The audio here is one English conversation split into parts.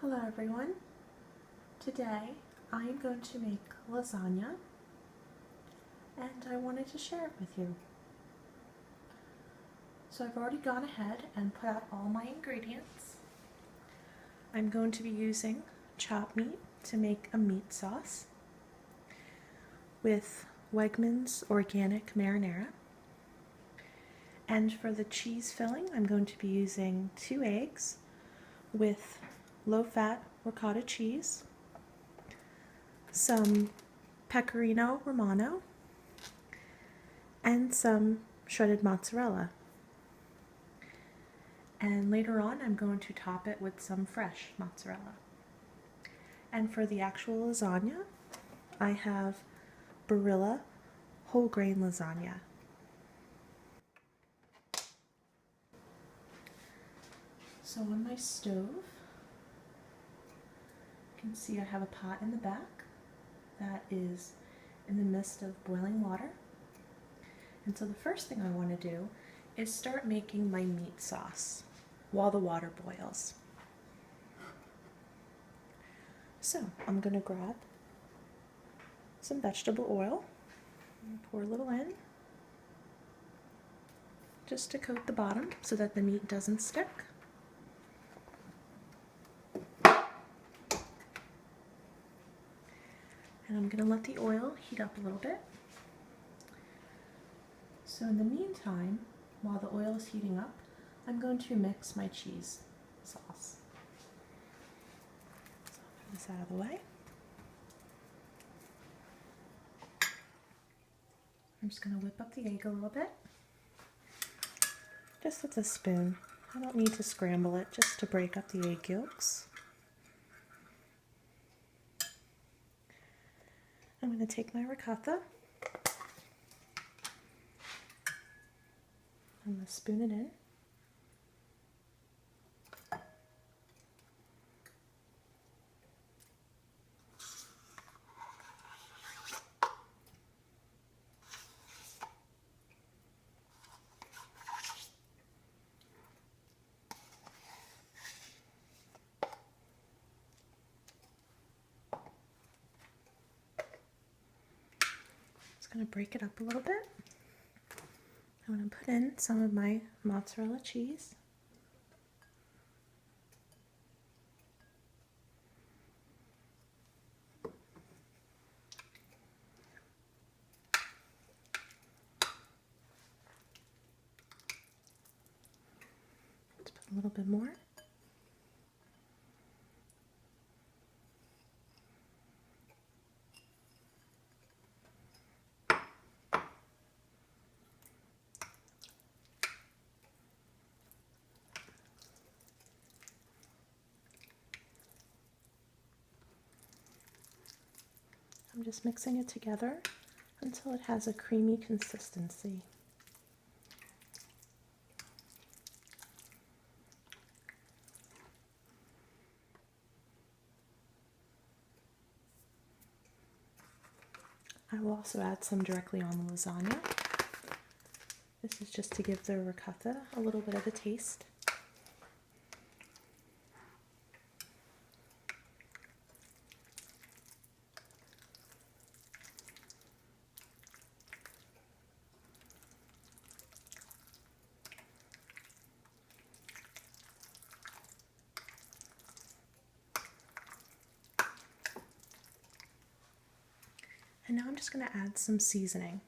Hello everyone. Today I am going to make lasagna and I wanted to share it with you. So I've already gone ahead and put out all my ingredients. I'm going to be using chopped meat to make a meat sauce with Wegmans organic marinara. And for the cheese filling, I'm going to be using 2 eggs with low-fat ricotta cheese, some pecorino romano, and some shredded mozzarella. And later on, I'm going to top it with some fresh mozzarella. And for the actual lasagna, I have Barilla whole grain lasagna. So on my stove, you can see I have a pot in the back that is in the midst of boiling water. And so the first thing I want to do is start making my meat sauce while the water boils. So I'm going to grab some vegetable oil and pour a little in just to coat the bottom so that the meat doesn't stick. And I'm going to let the oil heat up a little bit. So in the meantime, while the oil is heating up, I'm going to mix my cheese sauce. So I'll put this out of the way. I'm just going to whip up the egg a little bit. Just with a spoon. I don't need to scramble it, just to break up the egg yolks. I'm going to take my ricotta. I'm going to spoon it in. Going to break it up a little bit. I'm going to put in some of my mozzarella cheese. Let's put a little bit more. I'm just mixing it together until it has a creamy consistency. I will also add some directly on the lasagna. This is just to give the ricotta a little bit of a taste. And now I'm just going to add some seasoning.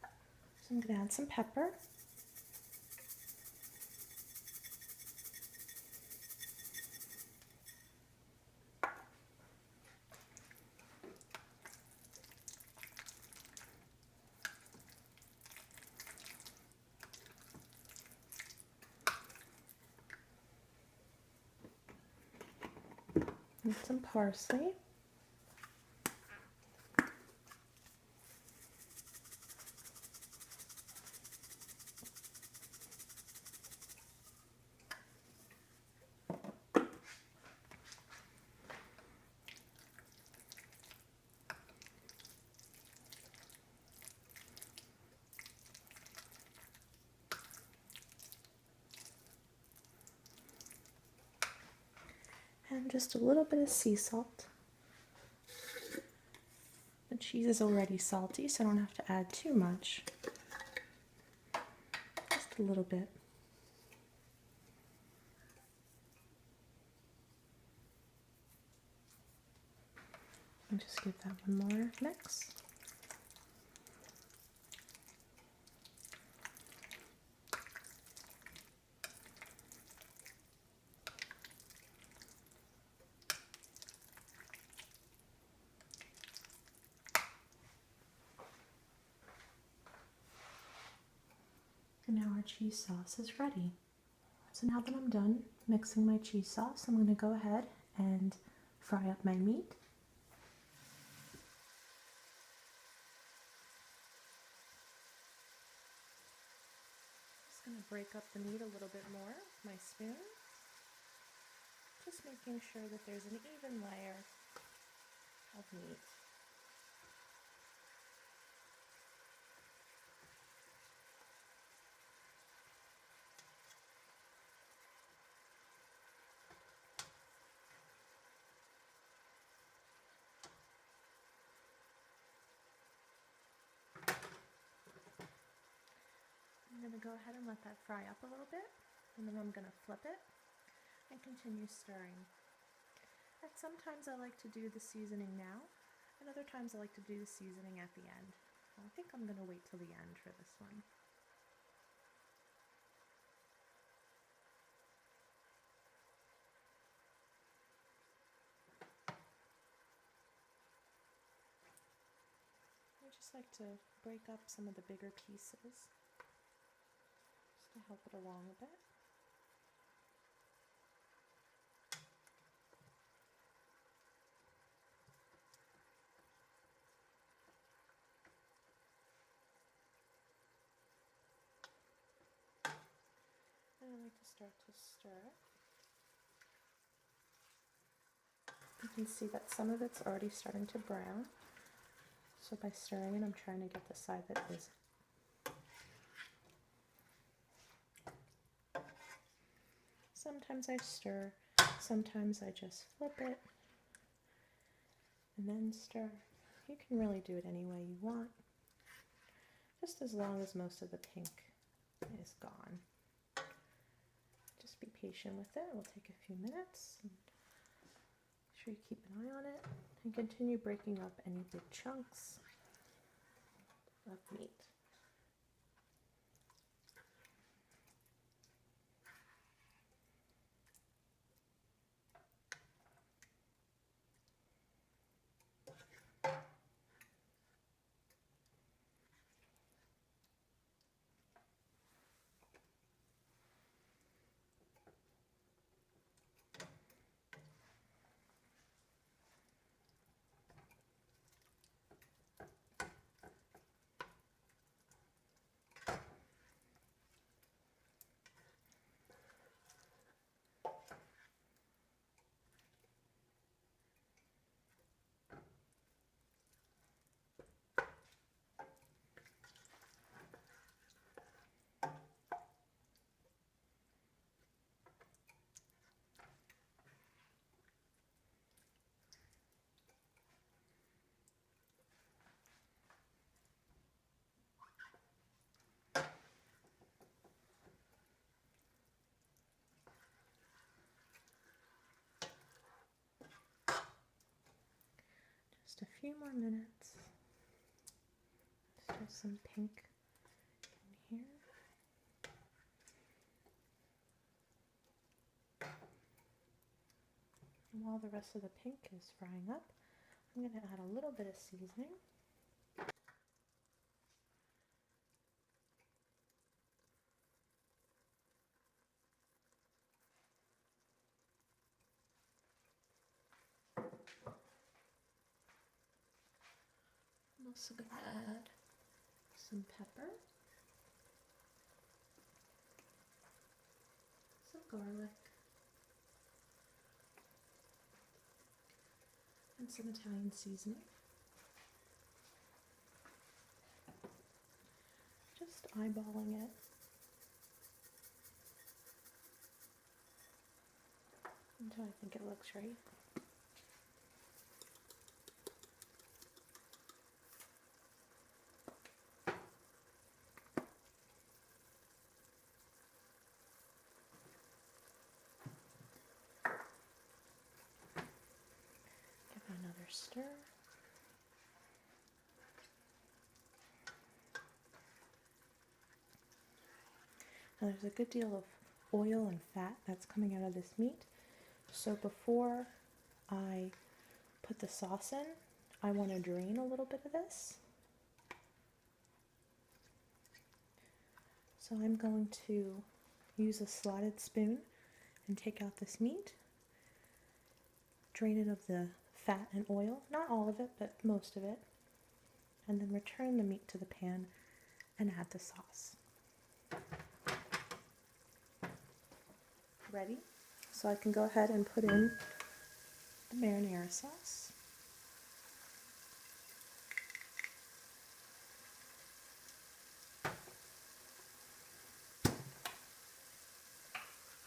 So I'm going to add some pepper. And some parsley. And just a little bit of sea salt. The cheese is already salty, so I don't have to add too much. Just a little bit. And just give that one more mix. And now our cheese sauce is ready. So now that I'm done mixing my cheese sauce, I'm going to go ahead and fry up my meat. Just going to break up the meat a little bit more with my spoon. Just making sure that there's an even layer of meat. I'm going to go ahead and let that fry up a little bit, and then I'm going to flip it and continue stirring. And sometimes I like to do the seasoning now, and other times I like to do the seasoning at the end. I think I'm going to wait till the end for this one. I just like to break up some of the bigger pieces, just to help it along a bit. And I like to start to stir it. You can see that some of it's already starting to brown. So by stirring it, I'm trying to get the side that isn't. Sometimes I stir, sometimes I just flip it and then stir. You can really do it any way you want, just as long as most of the pink is gone. Just be patient with it. It will take a few minutes. Make sure you keep an eye on it and continue breaking up any big chunks of meat. Just a few more minutes. There's some pink in here. And while the rest of the pink is frying up, I'm going to add a little bit of seasoning. I'm also going to add some pepper, some garlic, and some Italian seasoning. Just eyeballing it. until I think it looks right. Give it another stir. Now there's a good deal of oil and fat that's coming out of this meat. So before I put the sauce in, I want to drain a little bit of this. So I'm going to use a slotted spoon and take out this meat, drain it of the fat and oil, not all of it, but most of it, and then return the meat to the pan and add the sauce. Ready? So I can go ahead and put in the marinara sauce.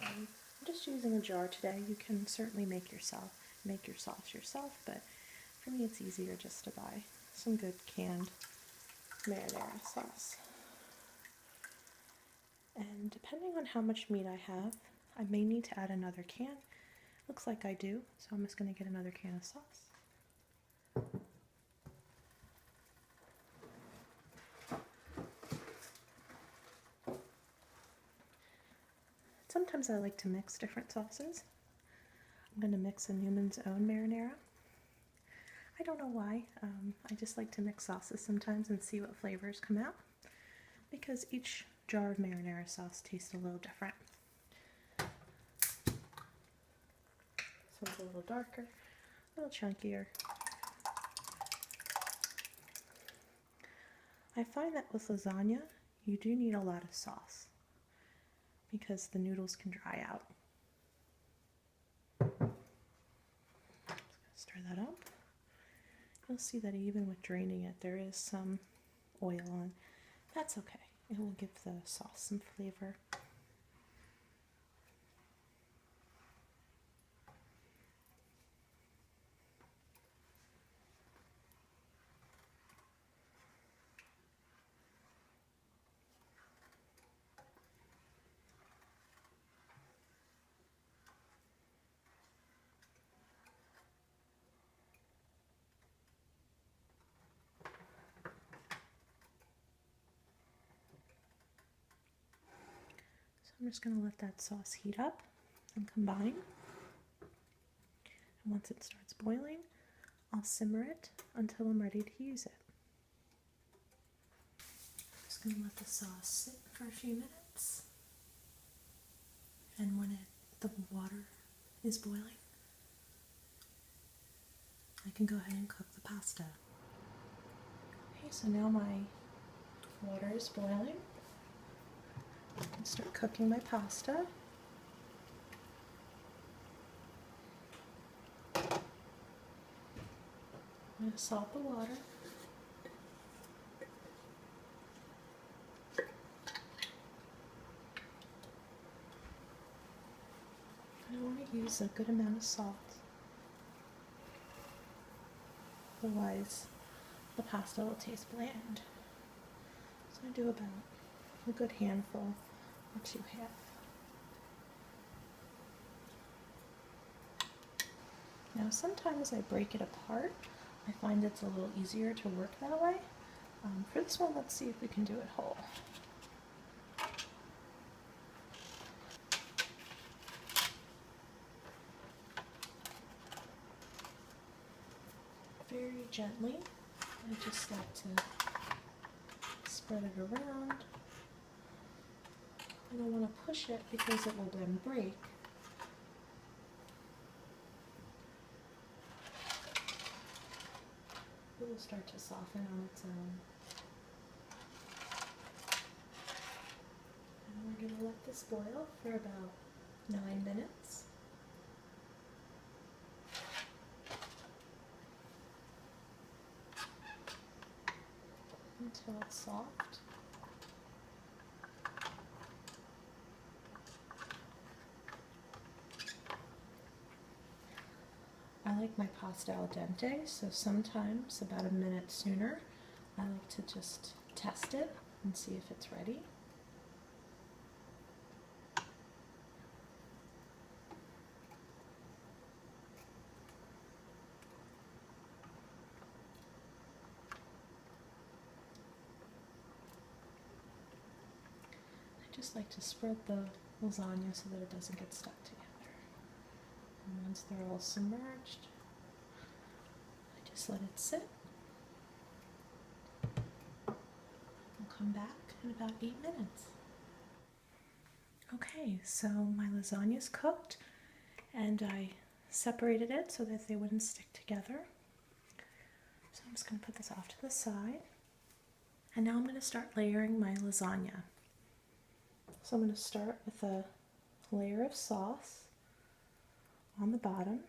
I'm just using a jar today. You can certainly make your sauce yourself, but for me it's easier just to buy some good canned marinara sauce. And depending on how much meat I have, I may need to add another can. Looks like I do, so I'm just going to get another can of sauce. Sometimes I like to mix different sauces. I'm going to mix a Newman's Own marinara. I don't know why. I just like to mix sauces sometimes and see what flavors come out, because each jar of marinara sauce tastes a little different. This one's a little darker, a little chunkier. I find that with lasagna, you do need a lot of sauce because the noodles can dry out. Just gonna stir that up. You'll see that even with draining it, there is some oil on. That's okay. It will give the sauce some flavor. So I'm just going to let that sauce heat up and combine. And once it starts boiling, I'll simmer it until I'm ready to use it. I'm just going to let the sauce sit for a few minutes. And when the water is boiling, I can go ahead and cook the pasta. Okay, so now my water is boiling. I can start cooking my pasta. I'm going to salt the water. I want to use a good amount of salt. Otherwise, the pasta will taste bland. So I do about a good handful or 2 half. Now sometimes I break it apart. I find it's a little easier to work that way. For this one, let's see if we can do it whole. Very gently, I just like to spread it around. I don't want to push it because it will then break. It will start to soften on its own. And we're going to let this boil for about 9 minutes. Until it's soft. I like my pasta al dente, so sometimes about a minute sooner. I like to just test it and see if it's ready. I just like to spread the lasagna so that it doesn't get stuck together. And once they're all submerged, I just let it sit. I'll come back in about 8 minutes. Okay, so my lasagna's cooked and I separated it so that they wouldn't stick together. So I'm just going to put this off to the side. And now I'm going to start layering my lasagna. So I'm going to start with a layer of sauce on the bottom.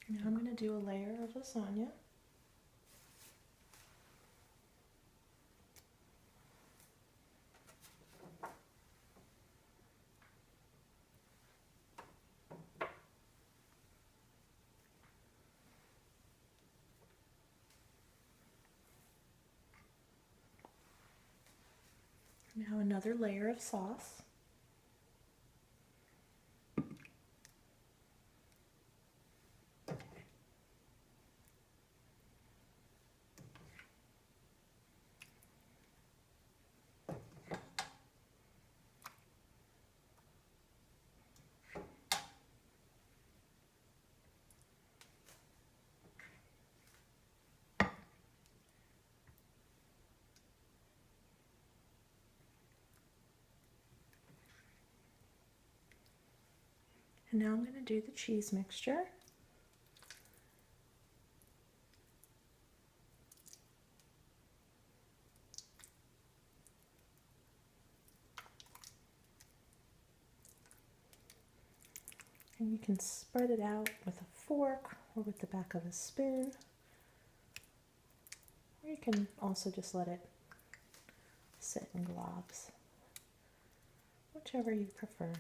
Now I'm going to do a layer of lasagna. Now another layer of sauce. And now I'm going to do the cheese mixture. And you can spread it out with a fork or with the back of a spoon. Or you can also just let it sit in globs, whichever you prefer.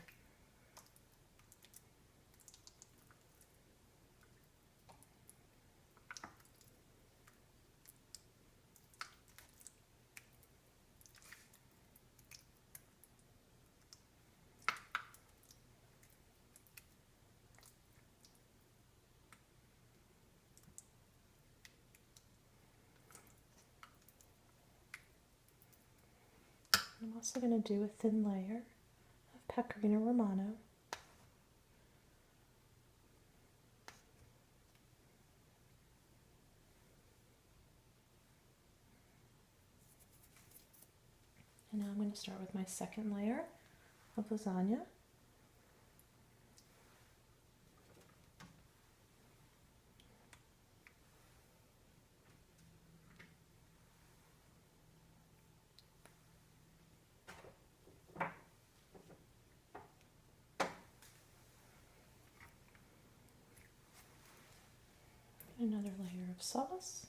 I'm also going to do a thin layer of pecorino romano. And now I'm going to start with my second layer of lasagna. Another layer of sauce.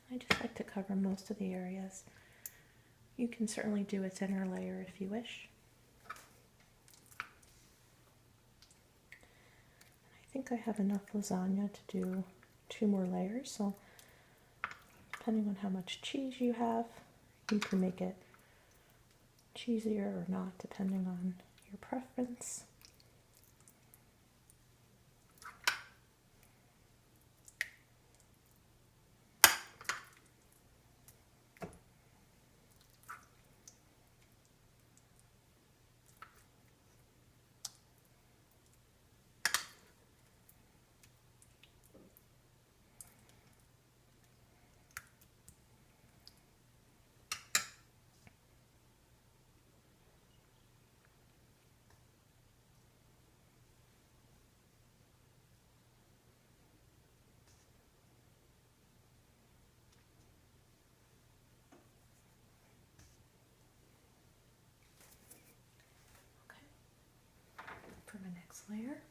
I just like to cover most of the areas. You can certainly do a thinner layer if you wish. I think I have enough lasagna to do 2 more layers, so depending on how much cheese you have, you can make it cheesier or not, depending on your preference. layer.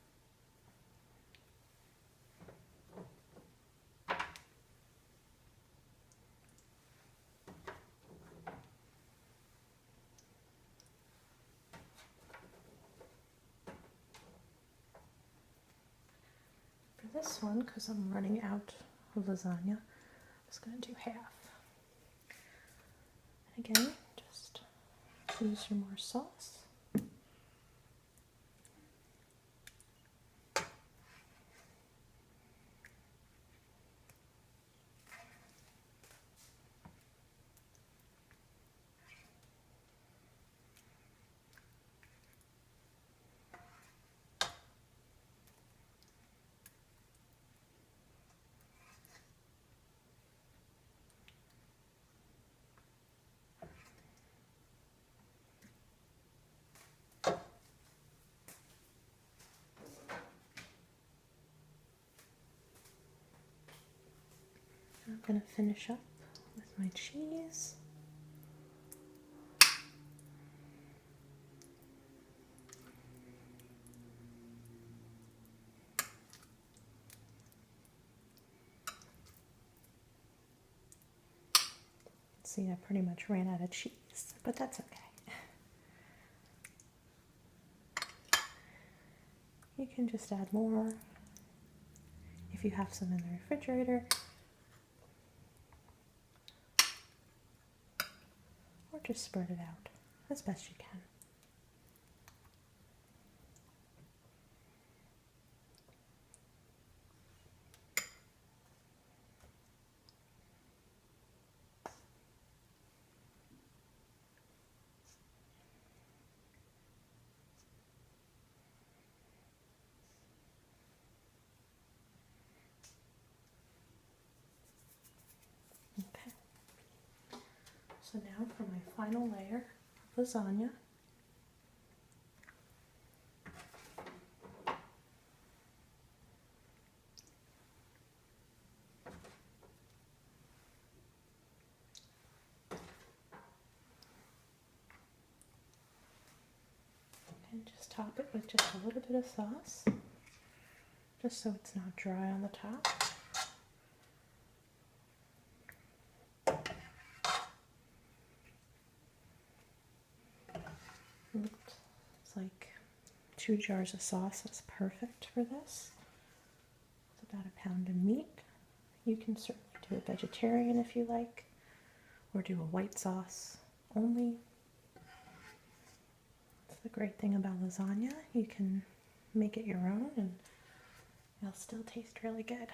For this one, because I'm running out of lasagna, I'm just going to do half. And again, just use your more sauce. I'm going to finish up with my cheese. See, I pretty much ran out of cheese, but that's okay. You can just add more if you have some in the refrigerator, or just spread it out as best you can. Okay. So now for my final layer of lasagna. And just top it with just a little bit of sauce, just so it's not dry on the top. It's like 2 jars of sauce. That's perfect for this. It's about a pound of meat. You can certainly do a vegetarian if you like, or do a white sauce only. That's the great thing about lasagna. You can make it your own and it'll still taste really good.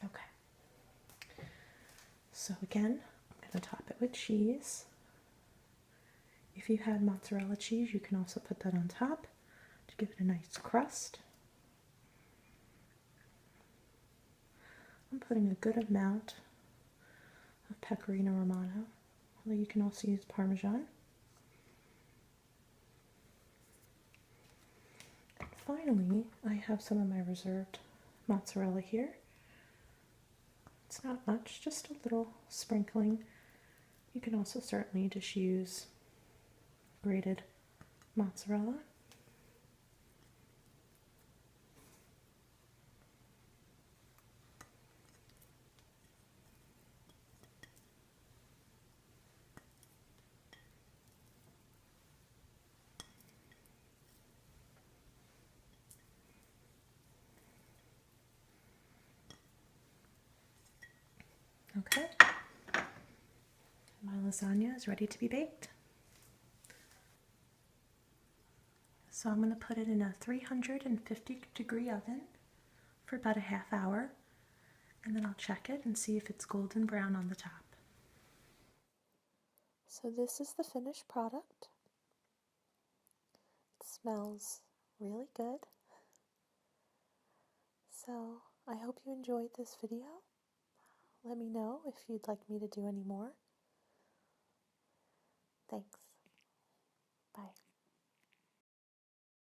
Okay. So again, I'm going to top it with cheese. If you had mozzarella cheese, you can also put that on top to give it a nice crust. I'm putting a good amount of pecorino romano, although you can also use Parmesan. And finally, I have some of my reserved mozzarella here. It's not much, just a little sprinkling. You can also certainly just use grated mozzarella. Okay, my lasagna is ready to be baked. So I'm going to put it in a 350-degree oven for about a half hour, and then I'll check it and see if it's golden brown on the top. So this is the finished product. It smells really good. So I hope you enjoyed this video. Let me know if you'd like me to do any more. Thanks. Bye.